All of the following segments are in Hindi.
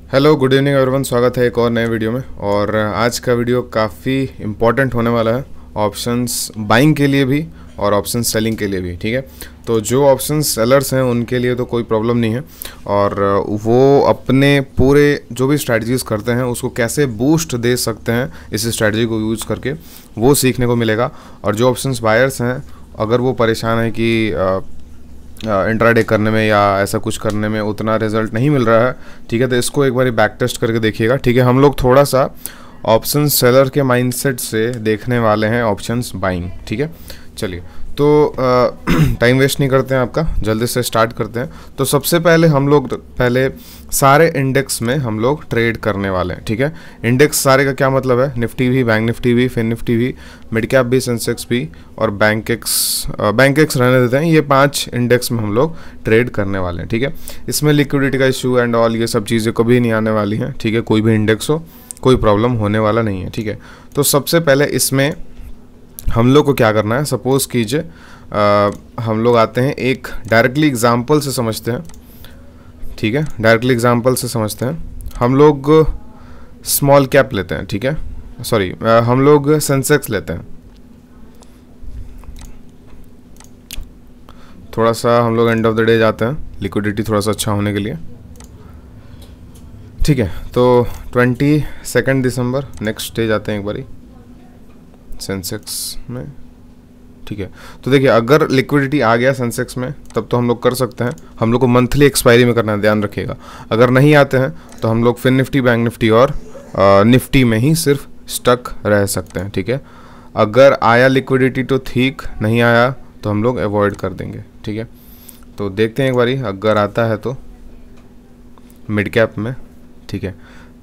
हेलो गुड इवनिंग एवरीवन, स्वागत है एक और नए वीडियो में। और आज का वीडियो काफ़ी इम्पॉर्टेंट होने वाला है ऑप्शंस बाइंग के लिए भी और ऑप्शन सेलिंग के लिए भी। ठीक है, तो जो ऑप्शन सेलर्स हैं उनके लिए तो कोई प्रॉब्लम नहीं है, और वो अपने पूरे जो भी स्ट्रैटेजीज़ करते हैं उसको कैसे बूस्ट दे सकते हैं इस स्ट्रैटेजी को यूज़ करके, वो सीखने को मिलेगा। और जो ऑप्शंस बायर्स हैं, अगर वो परेशान है कि इंट्राडे करने में या ऐसा कुछ करने में उतना रिजल्ट नहीं मिल रहा है, ठीक है, तो इसको एक बार बैक टेस्ट करके देखिएगा। ठीक है, हम लोग थोड़ा सा ऑप्शन सेलर के माइंडसेट से देखने वाले हैं ऑप्शंस बाइंग। ठीक है, चलिए तो टाइम वेस्ट नहीं करते हैं आपका, जल्दी से स्टार्ट करते हैं। तो सबसे पहले हम लोग सारे इंडेक्स में हम लोग ट्रेड करने वाले हैं। ठीक है, इंडेक्स सारे का क्या मतलब है, निफ्टी भी, बैंक निफ्टी भी, फिन निफ्टी भी, मिड कैप भी, सेंसेक्स भी और बैंक एक्स रहने देते हैं। ये 5 इंडेक्स में हम लोग ट्रेड करने वाले हैं। ठीक है, इसमें लिक्विडिटी का इशू एंड ऑल ये सब चीज़ें कभी नहीं आने वाली हैं। ठीक है, कोई भी इंडेक्स हो कोई प्रॉब्लम होने वाला नहीं है। ठीक है, तो सबसे पहले इसमें हम लोग को क्या करना है, सपोज़ कीजिए हम लोग आते हैं एक डायरेक्टली एग्जांपल से समझते हैं। ठीक है, डायरेक्टली एग्जांपल से समझते हैं। हम लोग स्मॉल कैप लेते हैं। ठीक है, सॉरी, हम लोग सेंसेक्स लेते हैं। थोड़ा सा हम लोग एंड ऑफ द डे जाते हैं, लिक्विडिटी थोड़ा सा अच्छा होने के लिए। ठीक है, तो 22 दिसंबर नेक्स्ट डे जाते हैं एक बारी सेंसेक्स में। ठीक है, तो देखिए अगर लिक्विडिटी आ गया सेंसेक्स में तब तो हम लोग कर सकते हैं। हम लोग को मंथली एक्सपायरी में करना है, ध्यान रखिएगा। अगर नहीं आते हैं तो हम लोग फिन निफ्टी, बैंक निफ्टी और निफ्टी में ही सिर्फ स्टक रह सकते हैं। ठीक है, अगर आया लिक्विडिटी तो ठीक, नहीं आया तो हम लोग अवॉइड कर देंगे। ठीक है, तो देखते हैं एक बारी, अगर आता है तो मिड कैप में। ठीक है,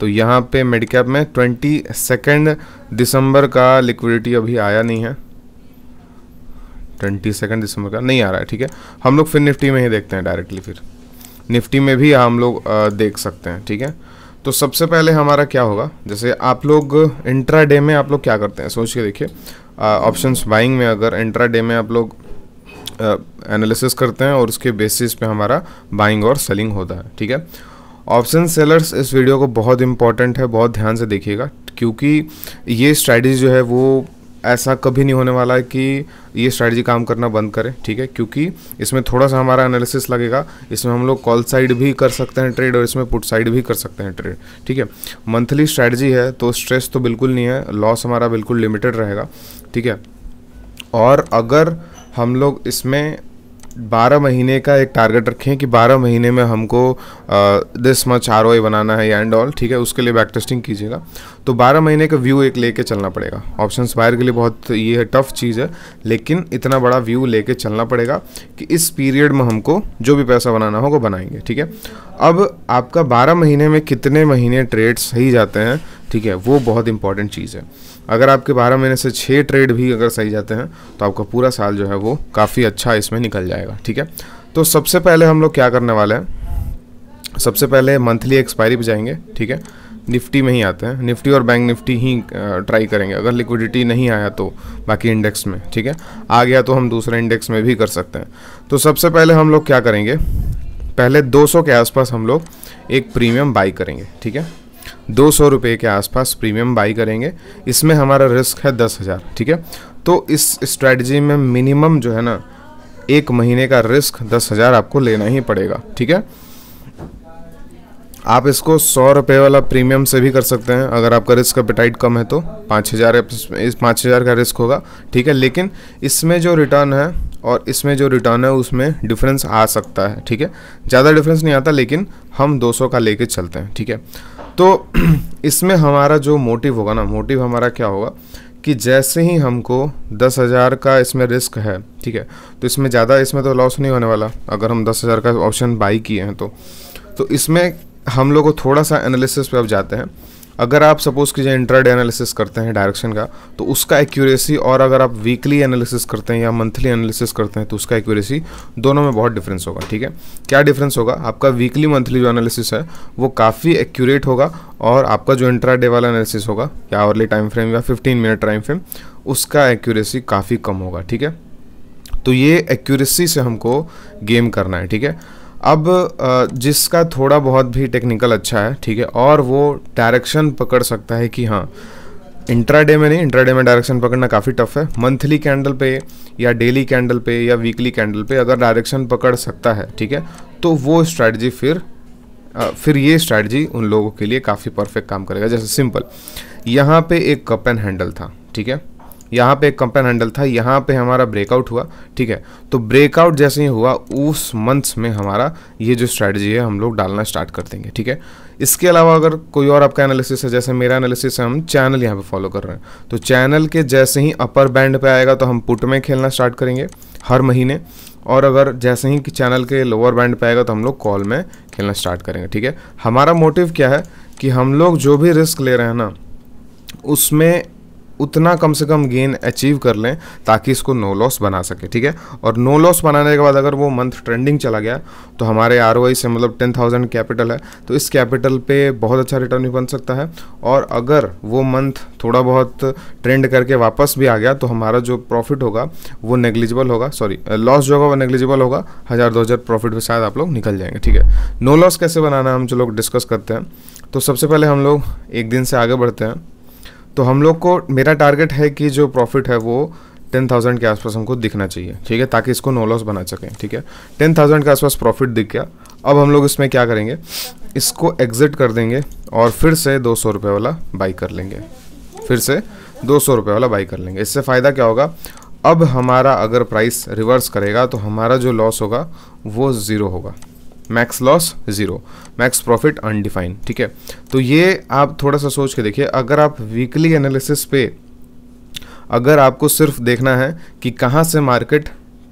तो यहाँ पे मिड कैप में 22 दिसंबर का लिक्विडिटी अभी आया नहीं है, 22 दिसंबर का नहीं आ रहा है। ठीक है, हम लोग फिर निफ्टी में ही देखते हैं डायरेक्टली, फिर निफ्टी में भी हम लोग देख सकते हैं। ठीक है, तो सबसे पहले हमारा क्या होगा, जैसे आप लोग इंट्राडे में आप लोग क्या करते हैं सोच के देखिए। ऑप्शंस बाइंग में अगर इंट्राडे में आप लोग एनालिसिस करते हैं और उसके बेसिस पे हमारा बाइंग और सेलिंग होता है। ठीक है, ऑप्शन सेलर्स इस वीडियो को बहुत इंपॉर्टेंट है, बहुत ध्यान से देखिएगा, क्योंकि ये स्ट्रैटेजी जो है वो ऐसा कभी नहीं होने वाला है कि ये स्ट्रैटेजी काम करना बंद करे। ठीक है, क्योंकि इसमें थोड़ा सा हमारा एनालिसिस लगेगा। इसमें हम लोग कॉल साइड भी कर सकते हैं ट्रेड और इसमें पुट साइड भी कर सकते हैं ट्रेड। ठीक है, मंथली स्ट्रैटेजी है तो स्ट्रेस तो बिल्कुल नहीं है, लॉस हमारा बिल्कुल लिमिटेड रहेगा। ठीक है, और अगर हम लोग इसमें 12 महीने का एक टारगेट रखें कि 12 महीने में हमको दिस मच ROI बनाना है या एंड ऑल, ठीक है, उसके लिए बैक टेस्टिंग कीजिएगा। तो 12 महीने का व्यू एक लेके चलना पड़ेगा। ऑप्शंस बायर के लिए बहुत ये है टफ चीज़ है, लेकिन इतना बड़ा व्यू लेके चलना पड़ेगा कि इस पीरियड में हमको जो भी पैसा बनाना होगा बनाएंगे। ठीक है, अब आपका 12 महीने में कितने महीने ट्रेड सही जाते हैं, ठीक है, वो बहुत इंपॉर्टेंट चीज़ है। अगर आपके 12 महीने से 6 ट्रेड भी अगर सही जाते हैं तो आपका पूरा साल जो है वो काफ़ी अच्छा इसमें निकल जाएगा। ठीक है, तो सबसे पहले हम लोग क्या करने वाले हैं, सबसे पहले मंथली एक्सपायरी पे जाएंगे। ठीक है, निफ्टी में ही आते हैं, निफ्टी और बैंक निफ्टी ही ट्राई करेंगे। अगर लिक्विडिटी नहीं आया तो बाकी इंडेक्स में, ठीक है, आ गया तो हम दूसरे इंडेक्स में भी कर सकते हैं। तो सबसे पहले हम लोग क्या करेंगे, पहले 200 के आसपास हम लोग एक प्रीमियम बाई करेंगे। ठीक है, 200 रुपये के आसपास प्रीमियम बाई करेंगे। इसमें हमारा रिस्क है 10,000। ठीक है, तो इस स्ट्रैटेजी में मिनिमम जो है ना 1 महीने का रिस्क 10,000 आपको लेना ही पड़ेगा। ठीक है, आप इसको 100 रुपये वाला प्रीमियम से भी कर सकते हैं। अगर आपका रिस्क एपेटाइट कम है तो 5,000 का रिस्क होगा। ठीक है, लेकिन इसमें जो रिटर्न है और इसमें जो रिटर्न है उसमें डिफरेंस आ सकता है। ठीक है, ज़्यादा डिफरेंस नहीं आता, लेकिन हम 200 का लेके चलते हैं। ठीक है, तो इसमें हमारा जो मोटिव होगा ना, मोटिव हमारा क्या होगा कि जैसे ही हमको 10,000 का इसमें रिस्क है, ठीक है, तो इसमें ज़्यादा इसमें तो लॉस नहीं होने वाला। अगर हम 10,000 का ऑप्शन बाई किए हैं तो इसमें हम लोग को थोड़ा सा एनालिसिस पे अब जाते हैं। अगर आप सपोज कीजिए इंट्राडे एनालिसिस करते हैं डायरेक्शन का, तो उसका एक्यूरेसी, और अगर आप वीकली एनालिसिस करते हैं या मंथली एनालिसिस करते हैं तो उसका एक्यूरेसी दोनों में बहुत डिफरेंस होगा। ठीक है, क्या डिफरेंस होगा, आपका वीकली मंथली जो एनालिसिस है वो काफ़ी एक्यूरेट होगा, और आपका जो इंट्राडे वाला एनालिसिस होगा या आवरली टाइम फ्रेम या 15 मिनट टाइम फ्रेम, उसका एक्यूरेसी काफ़ी कम होगा। ठीक है, तो ये एक्यूरेसी से हमको गेम करना है। ठीक है, अब जिसका थोड़ा बहुत भी टेक्निकल अच्छा है, ठीक है, और वो डायरेक्शन पकड़ सकता है कि हाँ इंट्राडे में नहीं, इंट्राडे में डायरेक्शन पकड़ना काफ़ी टफ है, मंथली कैंडल पे या डेली कैंडल पे या वीकली कैंडल पे अगर डायरेक्शन पकड़ सकता है, ठीक है, तो वो स्ट्रैटेजी फिर ये स्ट्रैटेजी उन लोगों के लिए काफ़ी परफेक्ट काम करेगा। जैसे सिंपल, यहाँ पे एक कप एंड हैंडल था, ठीक है, यहाँ पे एक कप एंड हैंडल था, यहाँ पे हमारा ब्रेकआउट हुआ, ठीक है, तो ब्रेकआउट जैसे ही हुआ उस मंथ्स में हमारा ये जो स्ट्रैटेजी है हम लोग डालना स्टार्ट कर देंगे, ठीक है। इसके अलावा अगर कोई और आपका एनालिसिस है, जैसे मेरा एनालिसिस है, हम चैनल यहाँ पे फॉलो कर रहे हैं, तो चैनल के जैसे ही अपर बैंड पे आएगा तो हम पुट में खेलना स्टार्ट करेंगे हर महीने, और अगर जैसे ही चैनल के लोअर बैंड पे आएगा तो हम लोग कॉल में खेलना स्टार्ट करेंगे, ठीक है। हमारा मोटिव क्या है कि हम लोग जो भी रिस्क ले रहे हैं ना उसमें उतना कम से कम गेन अचीव कर लें ताकि इसको नो लॉस बना सके, ठीक है। और नो लॉस बनाने के बाद अगर वो मंथ ट्रेंडिंग चला गया तो हमारे ROI से मतलब 10,000 कैपिटल है तो इस कैपिटल पे बहुत अच्छा रिटर्न भी बन सकता है। और अगर वो मंथ थोड़ा बहुत ट्रेंड करके वापस भी आ गया तो हमारा जो प्रॉफिट होगा वो नेग्लिजिबल होगा, सॉरी लॉस जो होगा वो नेग्लिजिबल होगा, 1,000-2,000 प्रॉफिट पे शायद आप लोग निकल जाएंगे, ठीक है। नो लॉस कैसे बनाना है हम जो लोग डिस्कस करते हैं। तो सबसे पहले हम लोग एक दिन से आगे बढ़ते हैं, तो हम लोग को मेरा टारगेट है कि जो प्रॉफिट है वो 10,000 के आसपास हमको दिखना चाहिए, ठीक है, ताकि इसको नो लॉस बना सकें, ठीक है। 10,000 के आसपास प्रॉफिट दिख गया, अब हम लोग इसमें क्या करेंगे, इसको एग्जिट कर देंगे और फिर से 200 रुपये वाला बाई कर लेंगे, फिर से 200 रुपये वाला बाई कर लेंगे। इससे फ़ायदा क्या होगा, अब हमारा अगर प्राइस रिवर्स करेगा तो हमारा जो लॉस होगा वो ज़ीरो होगा, max loss zero, max profit undefined, ठीक है। तो ये आप थोड़ा सा सोच के देखिए, अगर आप वीकली एनालिसिस पे अगर आपको सिर्फ देखना है कि कहाँ से मार्केट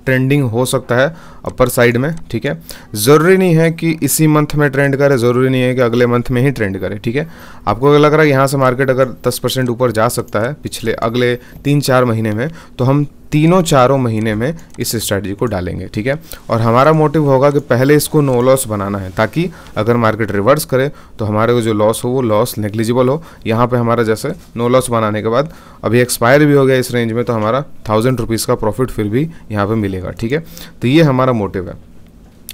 ट्रेंडिंग हो सकता है अपर साइड में, ठीक है, ज़रूरी नहीं है कि इसी मंथ में ट्रेंड करे, ज़रूरी नहीं है कि अगले मंथ में ही ट्रेंड करे, ठीक है। आपको अगर लग रहा है यहाँ से मार्केट अगर 10% ऊपर जा सकता है पिछले अगले 3-4 महीने में, तो हम तीनों चारों महीने में इस स्ट्रैटेजी को डालेंगे, ठीक है। और हमारा मोटिव होगा कि पहले इसको नो लॉस बनाना है ताकि अगर मार्केट रिवर्स करे तो हमारे को जो लॉस हो वो लॉस नेग्लिजिबल हो। यहाँ पे हमारा जैसे नो लॉस बनाने के बाद अभी एक्सपायर भी हो गया इस रेंज में, तो हमारा 1,000 रुपीज़ का प्रॉफिट फिर भी यहाँ पे मिलेगा, ठीक है। तो ये हमारा मोटिव है।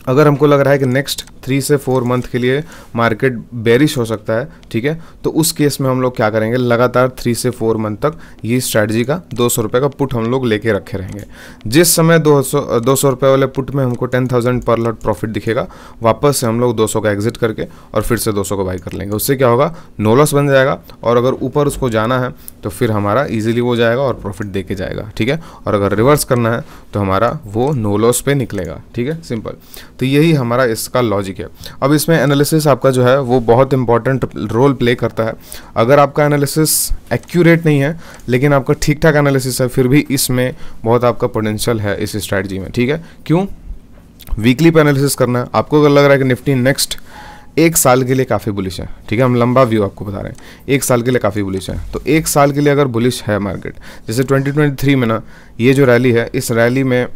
अगर हमको लग रहा है कि नेक्स्ट 3 से 4 मंथ के लिए मार्केट बेरिश हो सकता है, ठीक है, तो उस केस में हम लोग क्या करेंगे, लगातार 3 से 4 मंथ तक ये स्ट्रैटेजी का 200 रुपये का पुट हम लोग लेके रखे रहेंगे। जिस समय 200 रुपये वाले पुट में हमको 10,000 पर लॉट प्रॉफिट दिखेगा, वापस से हम लोग 200 का एग्जिट करके और फिर से 200 को बाई कर लेंगे। उससे क्या होगा, नो लॉस बन जाएगा, और अगर ऊपर उसको जाना है तो फिर हमारा ईजिली वो जाएगा और प्रॉफिट दे के जाएगा, ठीक है। और अगर रिवर्स करना है तो हमारा वो नो लॉस पे निकलेगा, ठीक है, सिंपल। तो यही हमारा इसका लॉजिक है। अब इसमें एनालिसिस आपका जो है वो बहुत इंपॉर्टेंट रोल प्ले करता है। अगर आपका एनालिसिस एक्यूरेट नहीं है लेकिन आपका ठीक ठाक एनालिसिस है, फिर भी इसमें बहुत आपका पोटेंशियल है इस स्ट्रैटेजी में, ठीक है। क्यों, वीकली पे एनालिसिस करना है। आपको अगर लग रहा है कि निफ्टी नेक्स्ट 1 साल के लिए काफ़ी बुलिश है, ठीक है, हम लंबा व्यू आपको बता रहे हैं, 1 साल के लिए काफ़ी बुलिश है, तो 1 साल के लिए अगर बुलिश है मार्केट, जैसे 2023 में ना ये जो रैली है, इस रैली में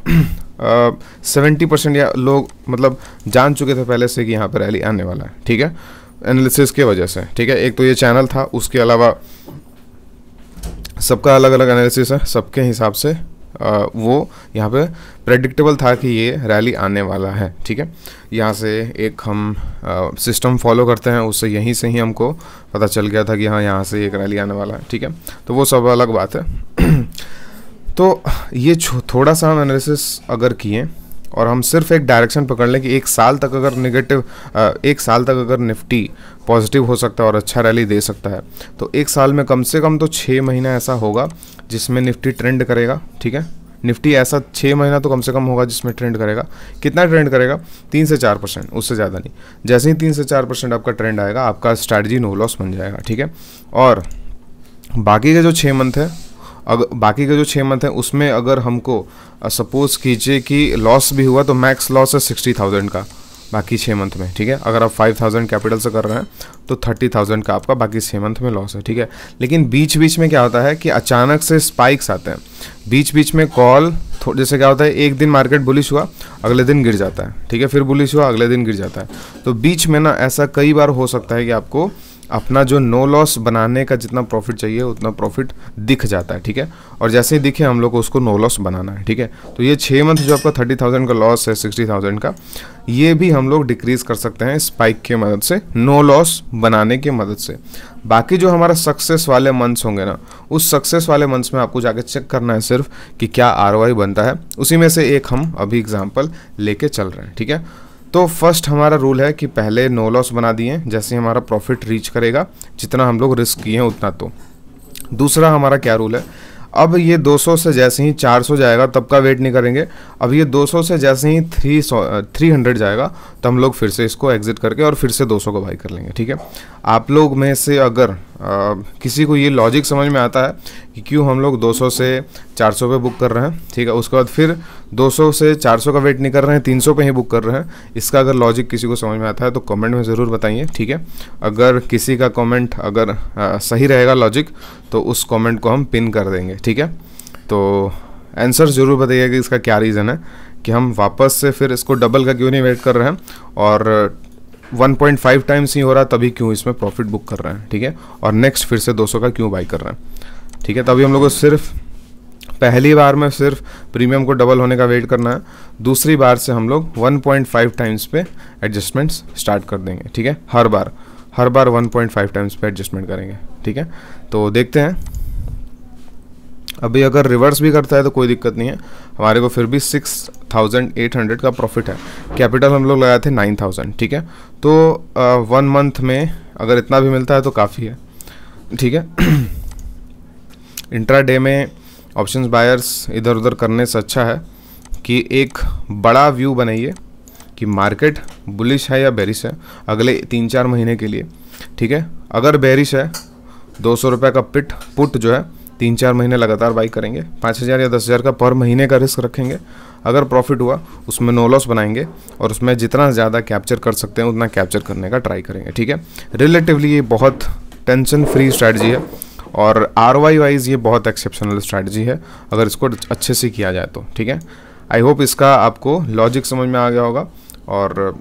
70% या लोग मतलब जान चुके थे पहले से कि यहाँ पर रैली आने वाला है, ठीक है, एनालिसिस की वजह से, ठीक है। एक तो ये चैनल था, उसके अलावा सबका अलग अलग एनालिसिस है, सबके हिसाब से वो यहाँ पे प्रेडिक्टेबल था कि ये रैली आने वाला है, ठीक है। यहाँ से एक हम सिस्टम फॉलो करते हैं, उससे यहीं से ही हमको पता चल गया था कि हाँ यहाँ से एक रैली आने वाला है, ठीक है। तो वो सब अलग बात है। तो ये थोड़ा सा हम एनालिसिस अगर किए और हम सिर्फ एक डायरेक्शन पकड़ लें कि 1 साल तक अगर एक साल तक अगर निफ्टी पॉजिटिव हो सकता है और अच्छा रैली दे सकता है, तो 1 साल में कम से कम तो 6 महीना ऐसा होगा जिसमें निफ्टी ट्रेंड करेगा, ठीक है। निफ्टी ऐसा 6 महीना तो कम से कम होगा जिसमें ट्रेंड करेगा। कितना ट्रेंड करेगा, 3 से 4%, उससे ज़्यादा नहीं। जैसे ही 3 से 4% आपका ट्रेंड आएगा, आपका स्ट्रैटेजी नो लॉस बन जाएगा, ठीक है। और बाकी के जो 6 मंथ है, बाकी के जो 6 मंथ है उसमें अगर हमको सपोज कीजिए कि लॉस भी हुआ तो मैक्स लॉस है 60,000 का बाकी 6 मंथ में, ठीक है। अगर आप 5,000 कैपिटल से कर रहे हैं तो 30,000 का आपका बाकी 6 मंथ में लॉस है, ठीक है। लेकिन बीच बीच में क्या होता है कि अचानक से स्पाइक्स आते हैं, बीच बीच में कॉल, जैसे क्या होता है, एक दिन मार्केट बुलिश हुआ अगले दिन गिर जाता है, ठीक है, फिर बुलिश हुआ अगले दिन गिर जाता है। तो बीच में ना ऐसा कई बार हो सकता है कि आपको अपना जो नो लॉस बनाने का जितना प्रॉफिट चाहिए उतना प्रॉफिट दिख जाता है, ठीक है। और जैसे ही दिखे हम लोग को उसको नो लॉस बनाना है, ठीक है। तो ये 6 मंथ जो आपका 30,000 का लॉस है 60,000 का, ये भी हम लोग डिक्रीज कर सकते हैं स्पाइक की मदद से, नो लॉस बनाने की मदद से। बाकी जो हमारा सक्सेस वाले मंथ्स होंगे ना, उस सक्सेस वाले मंथ्स में आपको जाके चेक करना है सिर्फ कि क्या आरओआई बनता है। उसी में से एक हम अभी एग्जांपल लेके चल रहे हैं, ठीक है। तो फर्स्ट हमारा रूल है कि पहले नो लॉस बना दिए, जैसे हमारा प्रॉफिट रीच करेगा जितना हम लोग रिस्क किए हैं उतना। तो दूसरा हमारा क्या रूल है, अब ये 200 से जैसे ही 400 जाएगा तब का वेट नहीं करेंगे। अब ये 200 से जैसे ही 300 जाएगा तो हम लोग फिर से इसको एग्जिट करके और फिर से 200 को बाई कर लेंगे, ठीक है। आप लोग में से अगर किसी को ये लॉजिक समझ में आता है कि क्यों हम लोग 200 से 400 पे बुक कर रहे हैं, ठीक है, उसके बाद फिर 200 से 400 का वेट नहीं कर रहे हैं, 300 पे ही बुक कर रहे हैं, इसका अगर लॉजिक किसी को समझ में आता है तो कमेंट में ज़रूर बताइए, ठीक है। अगर किसी का कमेंट अगर सही रहेगा लॉजिक तो उस कमेंट को हम पिन कर देंगे, ठीक है। तो आंसर ज़रूर बताइए कि इसका क्या रीज़न है कि हम वापस से फिर इसको डबल का क्यों नहीं वेट कर रहे हैं, और 1.5 टाइम्स ही हो रहा तभी क्यों इसमें प्रॉफिट बुक कर रहे हैं, ठीक है। और नेक्स्ट फिर से 200 का क्यों बाई कर रहे हैं, ठीक है। तभी हम लोग को सिर्फ पहली बार में सिर्फ प्रीमियम को डबल होने का वेट करना है, दूसरी बार से हम लोग 1.5 टाइम्स पे एडजस्टमेंट्स स्टार्ट कर देंगे, ठीक है। हर बार 1.5 टाइम्स पे एडजस्टमेंट करेंगे, ठीक है। तो देखते हैं, अभी अगर रिवर्स भी करता है तो कोई दिक्कत नहीं है, हमारे को फिर भी 6,800 का प्रॉफिट है। कैपिटल हम लोग लगाए थे 9,000, ठीक है। तो 1 मंथ में अगर इतना भी मिलता है तो काफ़ी है, ठीक है। इंट्राडे में ऑप्शंस बायर्स इधर उधर करने से अच्छा है कि एक बड़ा व्यू बनाइए कि मार्केट बुलिश है या बेरिश है अगले 3-4 महीने के लिए, ठीक है। अगर बेरिश है 200 रुपये का पुट जो है 3-4 महीने लगातार बाई करेंगे, 5,000 या 10,000 का पर महीने का रिस्क रखेंगे। अगर प्रॉफिट हुआ उसमें नो लॉस बनाएंगे और उसमें जितना ज़्यादा कैप्चर कर सकते हैं उतना कैप्चर करने का ट्राई करेंगे, ठीक है। रिलेटिवली ये बहुत टेंशन फ्री स्ट्रैटेजी है और आरओआई वाइज ये बहुत एक्सेप्शनल स्ट्रैटेजी है अगर इसको अच्छे से किया जाए तो, ठीक है। आई होप इसका आपको लॉजिक समझ में आ गया होगा, और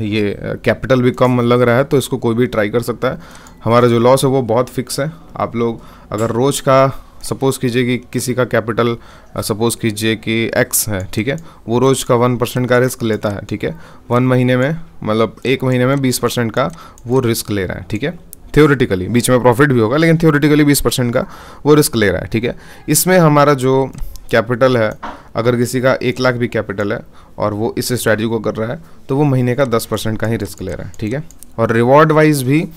ये कैपिटल भी कम लग रहा है तो इसको कोई भी ट्राई कर सकता है। हमारा जो लॉस है वो बहुत फिक्स है। आप लोग अगर रोज़ का सपोज़ कीजिए कि किसी का कैपिटल सपोज़ कीजिए कि x है, ठीक है, वो रोज़ का 1% का रिस्क लेता है, ठीक है। 1 महीने में मतलब 1 महीने में 20% का वो रिस्क ले रहा है, ठीक है। थ्योरेटिकली बीच में प्रॉफिट भी होगा लेकिन थ्योरेटिकली 20% का वो रिस्क ले रहा है, ठीक है। इसमें हमारा जो कैपिटल है, अगर किसी का 1 लाख भी कैपिटल है और वो इस स्ट्रैटेजी को कर रहा है तो वो महीने का 10% का ही रिस्क ले रहा है, ठीक है। और रिवॉर्ड वाइज भी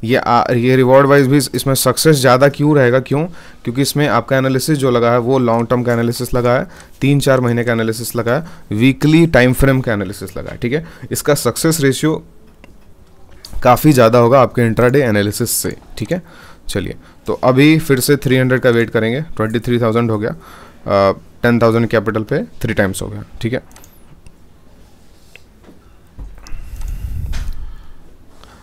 ये रिवॉर्ड वाइज भी इसमें सक्सेस ज़्यादा क्यों रहेगा, क्योंकि इसमें आपका एनालिसिस जो लगा है वो लॉन्ग टर्म का एनालिसिस लगा है, 3-4 महीने का एनालिसिस लगा है, वीकली टाइम फ्रेम का एनालिसिस लगा है, ठीक है। इसका सक्सेस रेशियो काफ़ी ज़्यादा होगा आपके इंट्राडे एनालिसिस से, ठीक है। चलिए, तो अभी फिर से 300 का वेट करेंगे, 23,000 हो गया, 10,000 कैपिटल पे 3 टाइम्स हो गया, ठीक है।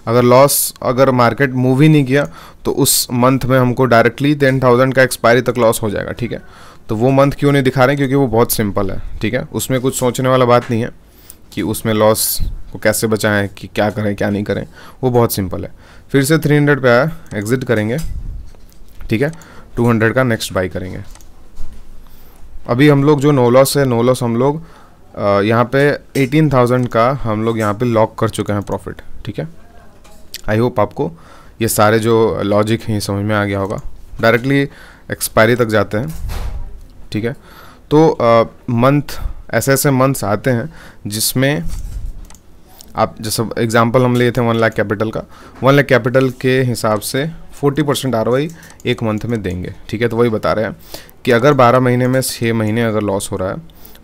अगर मार्केट मूव ही नहीं किया तो उस मंथ में हमको डायरेक्टली 10,000 का एक्सपायरी तक लॉस हो जाएगा, ठीक है। तो वो मंथ क्यों नहीं दिखा रहे हैं, क्योंकि वो बहुत सिंपल है, ठीक है। उसमें कुछ सोचने वाला बात नहीं है कि उसमें लॉस को कैसे बचाएं, कि क्या करें क्या नहीं करें, वो बहुत सिंपल है। फिर से 300 पे आया, एग्जिट करेंगे, ठीक है। 200 का नेक्स्ट बाई करेंगे। अभी हम लोग जो नो लॉस है, नो लॉस हम लोग यहाँ पे 18,000 का हम लोग यहाँ पे लॉक कर चुके हैं प्रॉफिट, ठीक है। आई होप आपको ये सारे जो लॉजिक हैं समझ में आ गया होगा। डायरेक्टली एक्सपायरी तक जाते हैं, ठीक है। तो मंथ ऐसे मंथ्स आते हैं जिसमें आप जैसे एग्जांपल हम लिए थे 1 लाख कैपिटल का, 1 लाख कैपिटल के हिसाब से 40% आरओआई 1 मंथ में देंगे, ठीक है। तो वही बता रहे हैं कि अगर 12 महीने में 6 महीने अगर लॉस हो रहा है,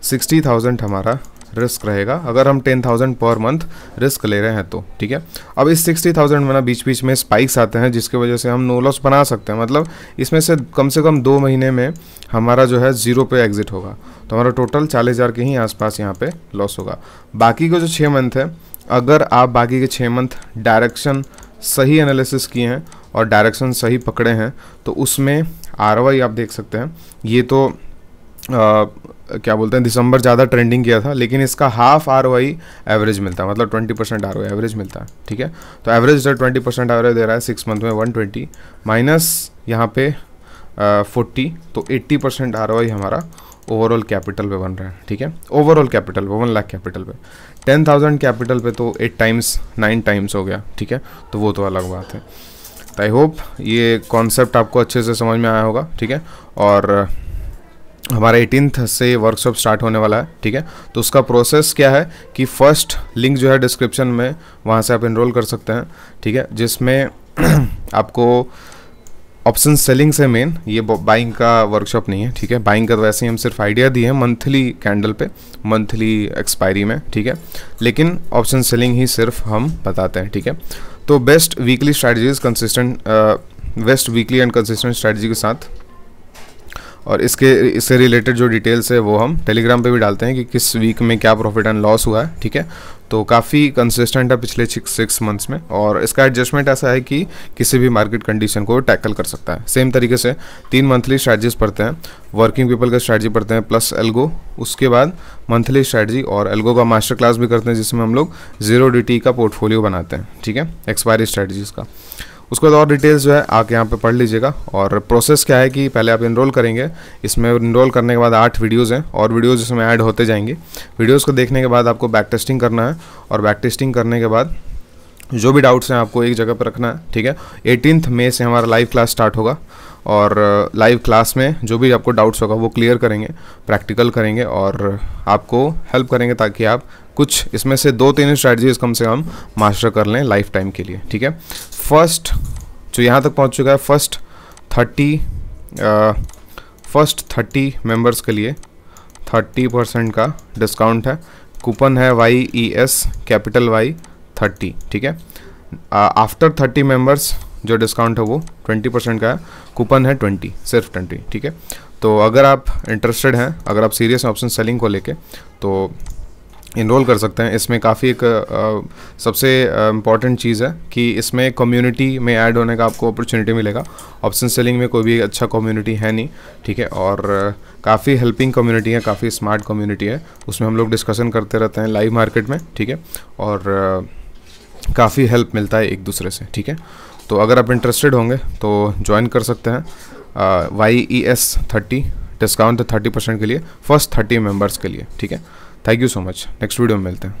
60,000 हमारा रिस्क रहेगा अगर हम 10,000 पर मंथ रिस्क ले रहे हैं तो, ठीक है। अब इस 60,000 में ना बीच बीच में स्पाइक्स आते हैं जिसकी वजह से हम नो लॉस बना सकते हैं, मतलब इसमें से कम 2 महीने में हमारा जो है 0 पे एग्जिट होगा, तो हमारा टोटल 40,000 के ही आसपास यहाँ पे लॉस होगा। बाकी का जो 6 मंथ है, अगर आप बाकी के 6 मंथ डायरेक्शन सही एनालिसिस किए हैं और डायरेक्शन सही पकड़े हैं तो उसमें आरओआई आप देख सकते हैं। ये तो क्या बोलते हैं दिसंबर ज़्यादा ट्रेंडिंग किया था, लेकिन इसका हाफ ROI एवरेज मिलता है, मतलब 20% ROI एवरेज मिलता है, ठीक है। तो एवरेज 20% ROI दे रहा है 6 मंथ में 120 माइनस यहाँ पे 40, तो 80% ROI हमारा ओवरऑल कैपिटल पे बन रहा है, ठीक है। ओवरऑल कैपिटल पे 1 लाख कैपिटल पे, 10,000 कैपिटल पे तो 8 टाइम्स 9 टाइम्स हो गया, ठीक है। तो वो तो अलग बात है। तो आई होप ये कॉन्सेप्ट आपको अच्छे से समझ में आया होगा, ठीक है। और हमारा 18th से वर्कशॉप स्टार्ट होने वाला है, ठीक है। तो उसका प्रोसेस क्या है कि फर्स्ट लिंक जो है डिस्क्रिप्शन में, वहाँ से आप एनरोल कर सकते हैं, ठीक है। जिसमें आपको ऑप्शन सेलिंग से मेन, ये बाइंग का वर्कशॉप नहीं है, ठीक है। बाइंग का तो वैसे ही हम सिर्फ आइडिया दिए हैं मंथली कैंडल पे, मंथली एक्सपायरी में, ठीक है। लेकिन ऑप्शन सेलिंग ही सिर्फ हम बताते हैं, ठीक है। तो best weekly and consistent strategy के साथ, और इससे रिलेटेड जो डिटेल्स है वो हम टेलीग्राम पे भी डालते हैं कि किस वीक में क्या प्रॉफिट एंड लॉस हुआ है, ठीक है। तो काफ़ी कंसिस्टेंट है पिछले 6 मंथ्स में, और इसका एडजस्टमेंट ऐसा है कि किसी भी मार्केट कंडीशन को टैकल कर सकता है। सेम तरीके से 3 मंथली स्ट्रैटेजीज पढ़ते हैं, वर्किंग पीपल का स्ट्रैटेजी पढ़ते हैं प्लस एल्गो, उसके बाद मंथली स्ट्रैटेजी और एल्गो का मास्टर क्लास भी करते हैं, जिसमें हम लोग 0 DT का पोर्टफोलियो बनाते हैं, ठीक है, एक्सपायरी स्ट्रैटेजीज का। उसके बाद और डिटेल्स जो है आके यहाँ पे पढ़ लीजिएगा। और प्रोसेस क्या है कि पहले आप इनरोल करेंगे, इसमें इनरोल करने के बाद 8 वीडियोज़ हैं और वीडियोज़ इसमें ऐड होते जाएंगे। वीडियोज़ को देखने के बाद आपको बैक टेस्टिंग करना है, और बैक टेस्टिंग करने के बाद जो भी डाउट्स हैं आपको एक जगह पर रखना है, ठीक है। 18 मई से हमारा लाइव क्लास स्टार्ट होगा, और लाइव क्लास में जो भी आपको डाउट्स होगा वो क्लियर करेंगे, प्रैक्टिकल करेंगे और आपको हेल्प करेंगे ताकि आप कुछ इसमें से 2-3 स्ट्रैटेजीज कम से कम मास्टर कर लें लाइफ टाइम के लिए, ठीक है। फर्स्ट जो यहाँ तक पहुँच चुका है, फर्स्ट 30 मेंबर्स के लिए 30% का डिस्काउंट है। कूपन है YES कैपिटल Y 30, ठीक है। आफ्टर 30 मेंबर्स जो डिस्काउंट है वो 20% का है, कूपन है 20, सिर्फ 20, ठीक है। तो अगर आप इंटरेस्टेड हैं, अगर आप सीरियस हैं ऑप्शन सेलिंग को लेके, तो इनरोल कर सकते हैं। इसमें काफ़ी एक सबसे इम्पॉर्टेंट चीज़ है कि इसमें कम्युनिटी में ऐड होने का आपको अपॉर्चुनिटी मिलेगा। ऑप्शन सेलिंग में कोई भी अच्छा कम्युनिटी है नहीं, ठीक है। और काफ़ी हेल्पिंग कम्युनिटी है, काफ़ी स्मार्ट कम्युनिटी है, उसमें हम लोग डिस्कशन करते रहते हैं लाइव मार्केट में, ठीक है। और काफ़ी हेल्प मिलता है एक दूसरे से, ठीक है। तो अगर आप इंटरेस्टेड होंगे तो ज्वाइन कर सकते हैं। YES 30 डिस्काउंट है 30% के लिए, फर्स्ट 30 मेंबर्स के लिए, ठीक है। Thank you so much, next video में मिलते हैं।